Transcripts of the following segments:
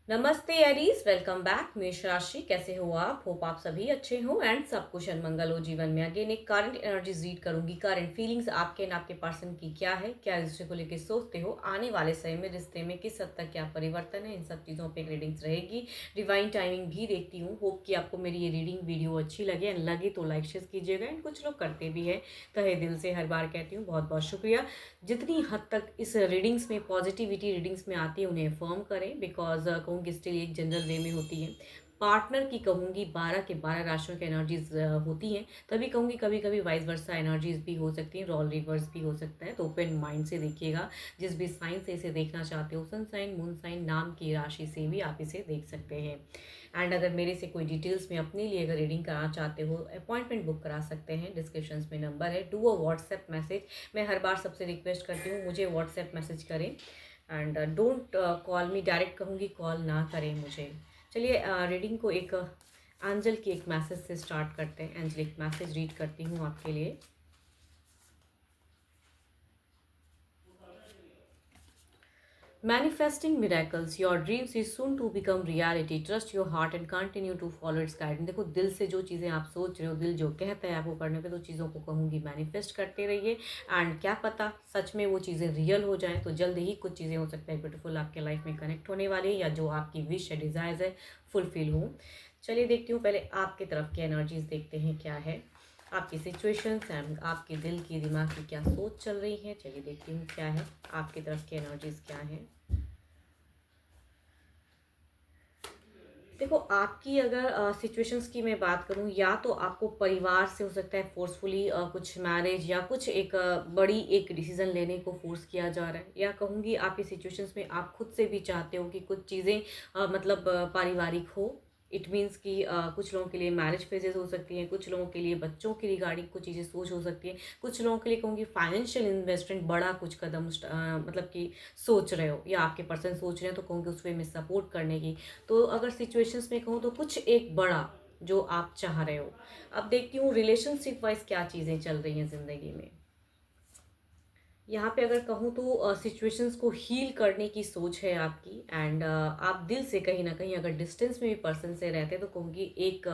नमस्ते Aries, welcome back. मेष राशि, कैसे हो आप? होप आप सभी अच्छे हो एंड सब कुशल मंगल हो जीवन में। अगेन एक करंट एनर्जीज रीड करूंगी। करंट फीलिंग्स आपके एंड आपके पर्सन की क्या है, क्या रिश्ते को लेकर सोचते हो, आने वाले समय में रिश्ते में किस हद तक क्या परिवर्तन है, इन सब चीज़ों पे रीडिंग्स रहेगी। डिवाइन टाइमिंग भी देखती हूँ। होप कि आपको मेरी ये रीडिंग वीडियो अच्छी लगे एंड लगे तो लाइक शेयर कीजिएगा। एंड कुछ लोग करते भी है, तहे दिल से हर बार कहती हूँ बहुत बहुत शुक्रिया। जितनी हद तक इस रीडिंग्स में पॉजिटिविटी रीडिंग्स में आती है उन्हें फर्म करें, बिकॉज कहूँगी स्टिल एक जनरल वे में होती है। पार्टनर की कहूँगी 12 के 12 राशियों की एनर्जीज होती हैं, तभी कहूँगी कभी कभी वाइस वर्सा एनर्जीज भी हो सकती हैं, रोल रिवर्स भी हो सकता है। तो ओपन माइंड से देखिएगा। जिस भी साइन से इसे देखना चाहते हो, सन साइन मून साइन नाम की राशि से भी आप इसे देख सकते हैं। एंड अगर मेरे से कोई डिटेल्स में अपने लिए अगर रीडिंग कराना चाहते हो, अपॉइंटमेंट बुक करा सकते हैं। डिस्क्रिप्शन में नंबर है, डू अ व्हाट्सएप मैसेज। मैं हर बार सबसे रिक्वेस्ट करती हूँ मुझे व्हाट्सएप मैसेज करें and don't call me direct, कहूँगी कॉल ना करें मुझे। चलिए रीडिंग को एक एंजल की एक मैसेज से स्टार्ट करते हैं। एंजल एक मैसेज रीड करती हूँ आपके लिए। Manifesting miracles, your dreams is soon to become reality. Trust your heart and continue to follow its guidance. देखो, दिल से जो चीज़ें आप सोच रहे हो, दिल जो कहता है आपको करने पे, तो चीज़ों को कहूँगी मैनिफेस्ट करते रहिए। एंड क्या पता सच में वो चीज़ें रियल हो जाएं, तो जल्द ही कुछ चीज़ें हो सकता है ब्यूटीफुल आपके लाइफ में कनेक्ट होने वाली है, या जो आपकी विश है, डिज़ायर्स है, फुलफिल हो। चलिए देखती हूँ, पहले आपकी तरफ की एनर्जीज देखते हैं क्या है, आपकी सिचुएशंस एंड आपके दिल की दिमाग की क्या सोच चल रही है। चलिए देखती हूँ क्या है, आपकी तरफ की एनर्जीज क्या है। देखो, आपकी अगर सिचुएशंस की मैं बात करूं, या तो आपको परिवार से हो सकता है फोर्सफुली कुछ मैरिज या कुछ एक बड़ी एक डिसीजन लेने को फोर्स किया जा रहा है, या कहूँगी आपकी सिचुएशंस में आप खुद से भी चाहते हो कि कुछ चीज़ें मतलब पारिवारिक हो। इट मीन्स कि कुछ लोगों के लिए मैरिज फेजेस हो सकती हैं, कुछ लोगों के लिए बच्चों की रिगार्डिंग कुछ चीज़ें सोच हो सकती है, कुछ लोगों के लिए कहूँगी फाइनेंशियल इन्वेस्टमेंट बड़ा कुछ कदम मतलब कि सोच रहे हो, या आपके पर्सन सोच रहे हैं, तो कहूँगी उस वे में सपोर्ट करने की। तो अगर सिचुएशंस में कहूँ तो कुछ एक बड़ा जो आप चाह रहे हो। अब देखती हूँ रिलेशनशिप वाइज क्या चीज़ें चल रही हैं ज़िंदगी में। यहाँ पे अगर कहूँ तो सिचुएशंस को हील करने की सोच है आपकी। एंड आप दिल से कहीं ना कहीं अगर डिस्टेंस में भी पर्सन से रहते हैं, तो कहूँगी एक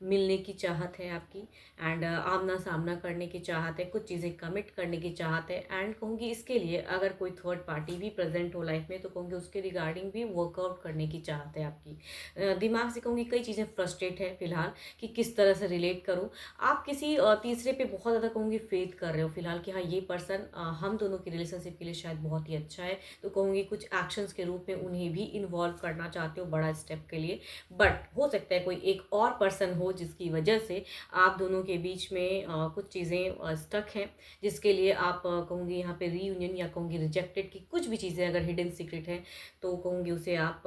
मिलने की चाहत है आपकी। एंड आमना सामना करने की चाहत है, कुछ चीज़ें कमिट करने की चाहत है। एंड कहूँगी इसके लिए अगर कोई थर्ड पार्टी भी प्रेजेंट हो लाइफ में, तो कहूँगी उसके रिगार्डिंग भी वर्कआउट करने की चाहत है आपकी। दिमाग से कहूँगी कई चीज़ें फ्रस्ट्रेट है फिलहाल, कि किस तरह से रिलेट करूँ। आप किसी तीसरे पे बहुत ज़्यादा कहूँगी फेथ कर रहे हो फिलहाल, कि हाँ ये पर्सन हम दोनों की रिलेशनशिप के लिए शायद बहुत ही अच्छा है, तो कहूँगी कुछ एक्शंस के रूप में उन्हें भी इन्वॉल्व करना चाहते हो बड़ा स्टेप के लिए। बट हो सकता है कोई एक और पर्सन हो जिसकी वजह से आप दोनों के बीच में कुछ चीज़ें स्टक हैं, जिसके लिए आप कहूँगी यहाँ पे रीयूनियन, या कहूँगी रिजेक्टेड की कुछ भी चीज़ें अगर हिडन सीक्रेट है, तो कहूँगी उसे आप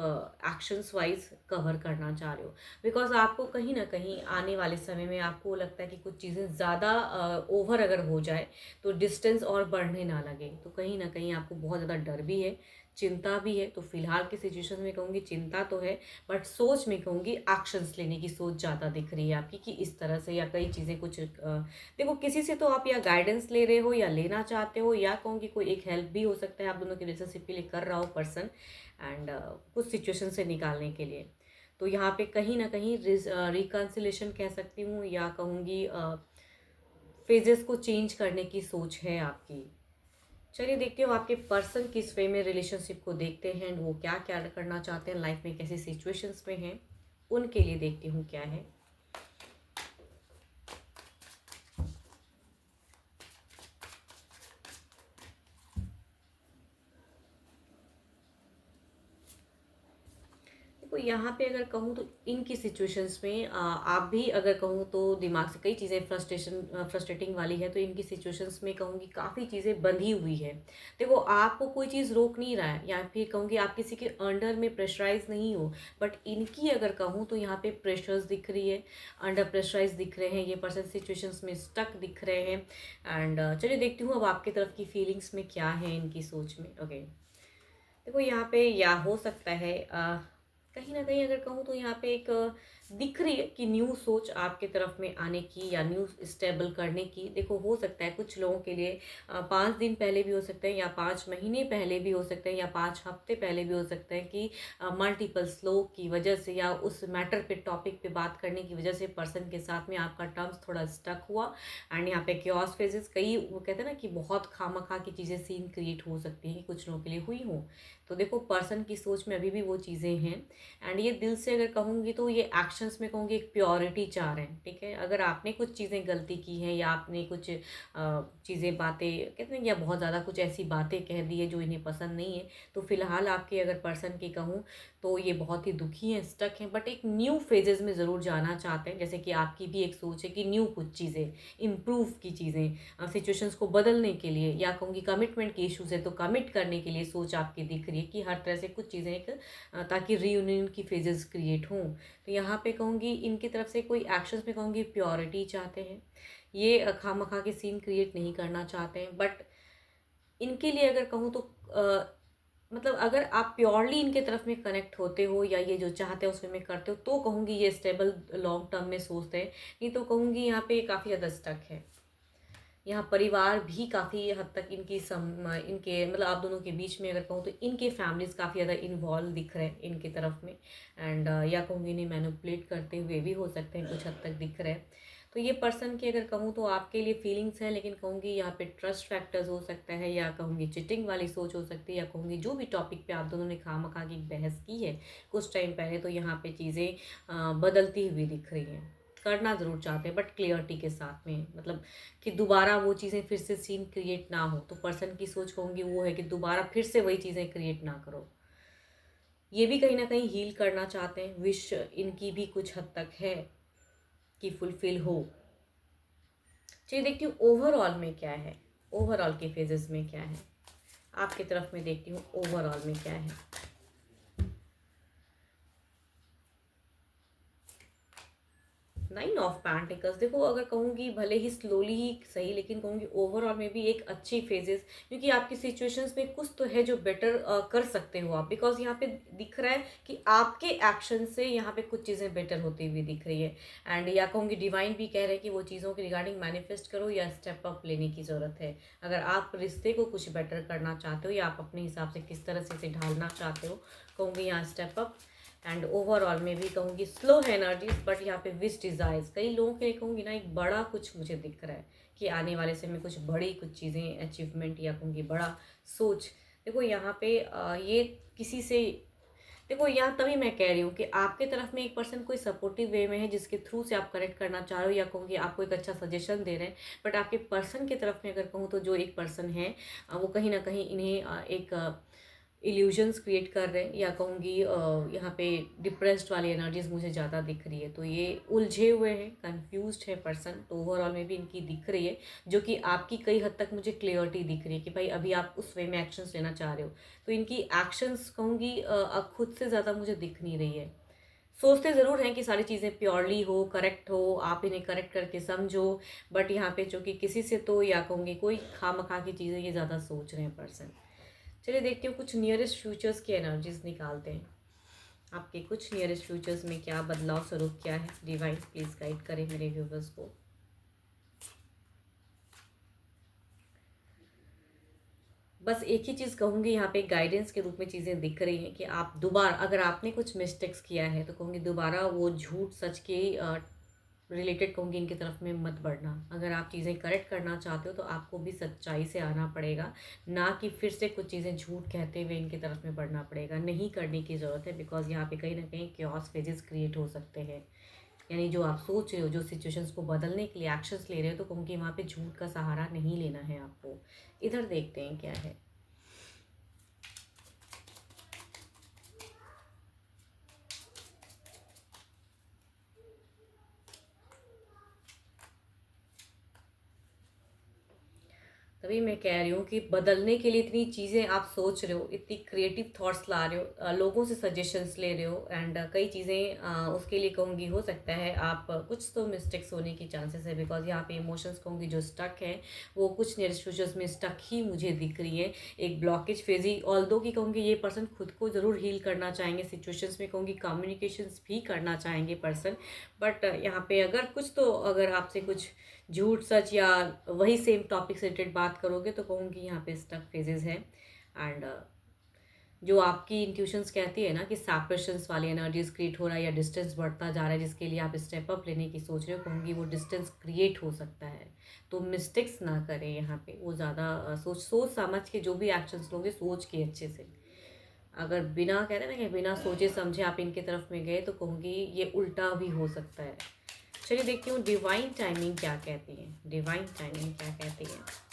एक्शंस वाइज कवर करना चाह रहे हो। बिकॉज आपको कहीं ना कहीं आने वाले समय में आपको लगता है कि कुछ चीज़ें ज़्यादा ओवर अगर हो जाए, तो डिस्टेंस और बढ़ने ना लगे, तो कहीं ना कहीं आपको बहुत ज़्यादा डर भी है, चिंता भी है। तो फिलहाल की सिचुएशन में कहूँगी चिंता तो है, बट सोच में कहूँगी एक्शंस लेने की सोच ज़्यादा दिख रही है आपकी, कि इस तरह से या कई चीज़ें कुछ देखो, किसी से तो आप या गाइडेंस ले रहे हो या लेना चाहते हो, या कहूँगी कोई एक हेल्प भी हो सकता है आप दोनों की रिलेशनशिप के लिए कर रहा हो पर्सन, एंड कुछ सिचुएशन से निकालने के लिए। तो यहाँ पे कहीं ना कहीं रिकन्सिलेशन कह सकती हूँ, या कहूँगी फेजेस को चेंज करने की सोच है आपकी। चलिए देखते हो आपके पर्सन किस वे में रिलेशनशिप को देखते हैं, वो क्या क्या करना चाहते हैं लाइफ में, कैसी सिचुएशंस में हैं, उनके लिए देखती हूँ क्या है। देखो, यहाँ पे अगर कहूँ तो इनकी सिचुएशंस में आप भी अगर कहूँ तो दिमाग से कई चीज़ें फ्रस्ट्रेटिंग वाली है, तो इनकी सिचुएशंस में कहूँगी काफ़ी चीज़ें बंधी हुई है। देखो, आपको कोई चीज़ रोक नहीं रहा है, या फिर कहूँगी आप किसी के अंडर में प्रेशराइज नहीं हो, बट इनकी अगर कहूँ तो यहाँ पे प्रेशर्स दिख रही है, अंडर प्रेशराइज दिख रहे हैं, ये पर्सन सिचुएशंस में स्टक दिख रहे हैं। एंड चलिए देखती हूँ अब आपकी तरफ की फीलिंग्स में क्या है इनकी सोच में। ओके, देखो यहाँ पे या हो सकता है कहीं ना कहीं अगर कहूँ तो यहाँ पे एक दिख रही है कि न्यू सोच आपके तरफ में आने की या न्यू स्टेबल करने की। देखो हो सकता है कुछ लोगों के लिए 5 दिन पहले भी हो सकते हैं, या 5 महीने पहले भी हो सकते हैं, या 5 हफ्ते पहले भी हो सकते हैं कि मल्टीपल स्लो की वजह से या उस मैटर पे टॉपिक पे बात करने की वजह से पर्सन के साथ में आपका टर्म्स थोड़ा स्टक हुआ। एंड यहाँ पे क्योस फेजेस, कई वो कहते हैं ना कि बहुत खामखा की चीज़ें सीन क्रिएट हो सकती हैं कि कुछ लोगों के लिए हुई हो। तो देखो पर्सन की सोच में अभी भी वो चीज़ें हैं। एंड ये दिल से अगर कहूँगी तो ये एक्शंस में कहूँगी एक प्योरिटी चाह रहे हैं, ठीक है। अगर आपने कुछ चीज़ें गलती की हैं या आपने कुछ चीज़ें बातें कहते हैं या बहुत ज़्यादा कुछ ऐसी बातें कह दी है जो इन्हें पसंद नहीं है, तो फिलहाल आपके अगर पर्सन की कहूँ तो ये बहुत ही दुखी हैं, स्टक हैं, बट एक न्यू फेजेस में ज़रूर जाना चाहते हैं। जैसे कि आपकी भी एक सोच है कि न्यू कुछ चीज़ें, इम्प्रूव की चीज़ें, सिचुएशंस को बदलने के लिए, या कहूँगी कमिटमेंट के इश्यूज है तो कमिट करने के लिए सोच आपकी दिख रही है कि हर तरह से कुछ चीज़ें एक ताकि रीयूनियन की फेजेस क्रिएट हों। तो यहाँ पे कहूँगी इनकी तरफ से कोई एक्शंस में कहूँगी प्योरिटी चाहते हैं। ये खामखा के सीन क्रिएट नहीं करना चाहते हैं, बट इनके लिए अगर कहूँ तो मतलब अगर आप प्योरली इनके तरफ में कनेक्ट होते हो या ये जो चाहते हो उसमें में करते हो, तो कहूँगी ये स्टेबल लॉन्ग टर्म में सोचते हैं। नहीं तो कहूँगी यहाँ पे काफ़ी ज़्यादा स्टक है। यहाँ परिवार भी काफ़ी हद तक इनके मतलब आप दोनों के बीच में अगर कहूँ तो इनके फैमिलीज़ काफ़ी ज़्यादा इन्वॉल्व दिख रहे हैं इनकी तरफ में। एंड या कहूँगी इन्हें मैनिपुलेट करते हुए भी हो सकते हैं, कुछ हद तक दिख रहे हैं। तो ये पर्सन की अगर कहूँ तो आपके लिए फीलिंग्स है, लेकिन कहूँगी यहाँ पे ट्रस्ट फैक्टर्स हो सकता है, या कहूँगी चिटिंग वाली सोच हो सकती है, या कहूँगी जो भी टॉपिक पे आप दोनों ने खामखा की बहस की है कुछ टाइम पहले, तो यहाँ पे चीज़ें बदलती हुई दिख रही हैं। करना ज़रूर चाहते हैं बट क्लियरिटी के साथ में, मतलब कि दोबारा वो चीज़ें फिर से सीन क्रिएट ना हो। तो पर्सन की सोच कहूँगी वो है कि दोबारा फिर से वही चीज़ें क्रिएट ना करो। ये भी कहीं ना कहीं हील करना चाहते हैं, विश इनकी भी कुछ हद तक है कि फुलफिल हो। चलिए देखती हूँ ओवरऑल में क्या है, ओवरऑल के फेजेस में क्या है, आपकी तरफ में देखती हूँ ओवरऑल में क्या है। 9 ऑफ पेंटिकल्स, देखो अगर कहूँगी भले ही स्लोली ही सही, लेकिन कहूँगी ओवरऑल में भी एक अच्छी फेजेस, क्योंकि आपकी सिचुएशंस में कुछ तो है जो बेटर कर सकते हो आप, बिकॉज यहाँ पे दिख रहा है कि आपके एक्शन से यहाँ पे कुछ चीज़ें बेटर होती हुई दिख रही है। एंड या कहूँगी डिवाइन भी कह रहे हैं कि वो चीज़ों के रिगार्डिंग मैनिफेस्ट करो या स्टेप अप लेने की ज़रूरत है। अगर आप रिश्ते को कुछ बेटर करना चाहते हो या आप अपने हिसाब से किस तरह से इसे ढालना चाहते हो, कहूँगी यहाँ स्टेप अप। एंड ओवरऑल में भी कहूँगी स्लो है एनर्जीज, बट यहाँ पे विश डिज़ायर्स, कई लोगों के लिए कहूँगी ना एक बड़ा कुछ मुझे दिख रहा है कि आने वाले समय में कुछ बड़ी कुछ चीज़ें अचीवमेंट, या कहूँगी बड़ा सोच। देखो यहाँ पे ये किसी से, देखो यहाँ तभी मैं कह रही हूँ कि आपके तरफ में एक पर्सन कोई सपोर्टिव वे में है जिसके थ्रू से आप कनेक्ट करना चाह रहे हो, या कहूँगी आपको एक अच्छा सजेशन दे रहे हैं। बट आपके पर्सन के तरफ में अगर कहूँ तो जो एक पर्सन है वो कहीं ना कहीं इन्हें एक इल्यूजन्स क्रिएट कर रहे हैं, या कहूँगी यहाँ पे डिप्रेस्ड वाली एनर्जीज मुझे ज़्यादा दिख रही है। तो ये उलझे हुए हैं, कंफ्यूज्ड है पर्सन, तो ओवरऑल में भी इनकी दिख रही है, जो कि आपकी कई हद तक मुझे क्लियरिटी दिख रही है कि भाई अभी आप उस वे में एक्शंस लेना चाह रहे हो। तो इनकी एक्शंस कहूँगी अब खुद से ज़्यादा मुझे दिख नहीं रही है। सोचते ज़रूर हैं कि सारी चीज़ें प्योरली हो, करेक्ट हो, आप इन्हें करेक्ट करके समझो, बट यहाँ पे जो कि किसी से तो या कहूँगी कोई खामखा की चीज़ें ये ज़्यादा सोच रहे हैं पर्सन। चलिए देखते हो कुछ नियरेस्ट फ्यूचर्स की एनर्जीज निकालते हैं। आपके कुछ नियरेस्ट फ्यूचर्स में क्या बदलाव स्वरूप क्या है, डिवाइन प्लीज गाइड करें मेरे व्यूवर्स को। बस एक ही चीज़ कहूँगी, यहाँ पे गाइडेंस के रूप में चीज़ें दिख रही हैं कि आप दोबारा अगर आपने कुछ मिस्टेक्स किया है तो कहूँगी दोबारा वो झूठ सच के रिलेटेड कहूँगी इनकी तरफ में मत बढ़ना। अगर आप चीज़ें करेक्ट करना चाहते हो तो आपको भी सच्चाई से आना पड़ेगा, ना कि फिर से कुछ चीज़ें झूठ कहते हुए इनकी तरफ में बढ़ना पड़ेगा। नहीं करने की ज़रूरत है, बिकॉज यहाँ पे कहीं ना कहीं क्योस फेजेस क्रिएट हो सकते हैं। यानी जो आप सोच रहे हो, जो सिचुएशंस को बदलने के लिए एक्शंस ले रहे हो, तो कहूँगी वहाँ पे झूठ का सहारा नहीं लेना है आपको। इधर देखते हैं क्या है। द तभी मैं कह रही हूँ कि बदलने के लिए इतनी चीज़ें आप सोच रहे हो, इतनी क्रिएटिव थॉट्स ला रहे हो, लोगों से सजेशंस ले रहे हो एंड कई चीज़ें उसके लिए कहूँगी हो सकता है आप कुछ तो मिस्टेक्स होने की चांसेस है, बिकॉज यहाँ पे इमोशंस कहूँगी जो स्टक है वो कुछ नियर फ्यूचर्स में स्टक ही मुझे दिख रही है। एक ब्लॉकेज फेजी ऑल्दो की कहूँगी ये पर्सन खुद को ज़रूर हील करना चाहेंगे, सिचुएशंस में कहूँगी कम्युनिकेशंस भी करना चाहेंगे पर्सन, बट यहाँ पे अगर कुछ तो अगर आपसे कुछ झूठ सच या वही सेम टॉपिक से रिलेटेड बात करोगे तो कहूँगी यहाँ पे स्टक फेजेस है। एंड जो आपकी इंट्यूशंस कहती है ना कि सेपरेशंस वाली एनर्जीज क्रिएट हो रहा है या डिस्टेंस बढ़ता जा रहा है जिसके लिए आप स्टेप अप लेने की सोच रहे हो, कहूँगी वो डिस्टेंस क्रिएट हो सकता है। तो मिस्टेक्स ना करें यहाँ पे, वो ज़्यादा सोच सोच समझ के जो भी एक्शंस लोगे सोच के अच्छे से। अगर बिना कहते हैं ना कि बिना सोचे समझे आप इनके तरफ में गए तो कहूँगी ये उल्टा भी हो सकता है। चलिए देखती हूँ डिवाइन टाइमिंग क्या कहती है, डिवाइन टाइमिंग क्या कहती है।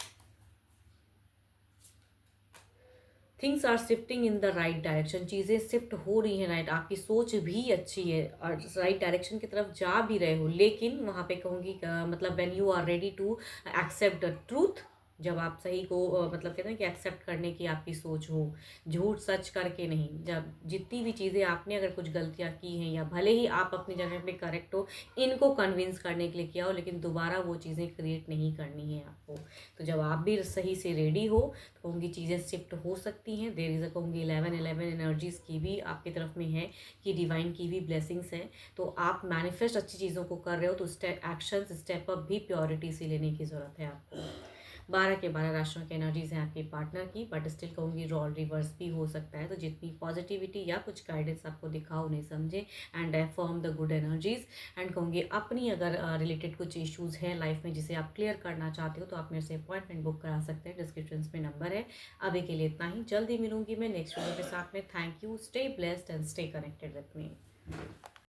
Things are shifting in the right direction, चीज़ें शिफ्ट हो रही हैं राइट, आपकी सोच भी अच्छी है और राइट डायरेक्शन की तरफ जा भी रहे हो, लेकिन वहाँ पे कहूँगी मतलब when you are ready to accept the truth, जब आप सही को मतलब कहते हैं कि एक्सेप्ट करने की आपकी सोच हो, झूठ सच करके नहीं। जब जितनी भी चीज़ें आपने अगर कुछ गलतियाँ की हैं या भले ही आप अपनी जगह पे करेक्ट हो, इनको कन्विंस करने के लिए किया हो, लेकिन दोबारा वो चीज़ें क्रिएट नहीं करनी है आपको। तो जब आप भी सही से रेडी हो तो कहूँगी चीज़ें शिफ्ट हो सकती हैं। देर इज़ अ कहूँगी 11 एनर्जीज़ की भी आपकी तरफ में है कि डिवाइन की भी ब्लेसिंग्स हैं। तो आप मैनिफेस्ट अच्छी चीज़ों को कर रहे हो तो स्टेप एक्शंस स्टेप अप भी प्योरिटी से लेने की ज़रूरत है आपको। 12 के 12 राशियों की एनर्जीज हैं आपके पार्टनर की, बट स्टिल कहूँगी रोल रिवर्स भी हो सकता है। तो जितनी पॉजिटिविटी या कुछ गाइडेंस आपको दिखाओ उन्हें समझे and form the good energies. And कहूँगी अपनी अगर रिलेटेड कुछ इश्यूज़ हैं लाइफ में जिसे आप क्लियर करना चाहते हो तो आप मेरे से अपॉइंटमेंट बुक करा सकते हैं, डिस्क्रिप्शन में नंबर है। अभी के लिए इतना ही, जल्दी मिलूंगी मैं नेक्स्ट वीडियो के साथ में। Thank you, stay blessed and stay connected with me.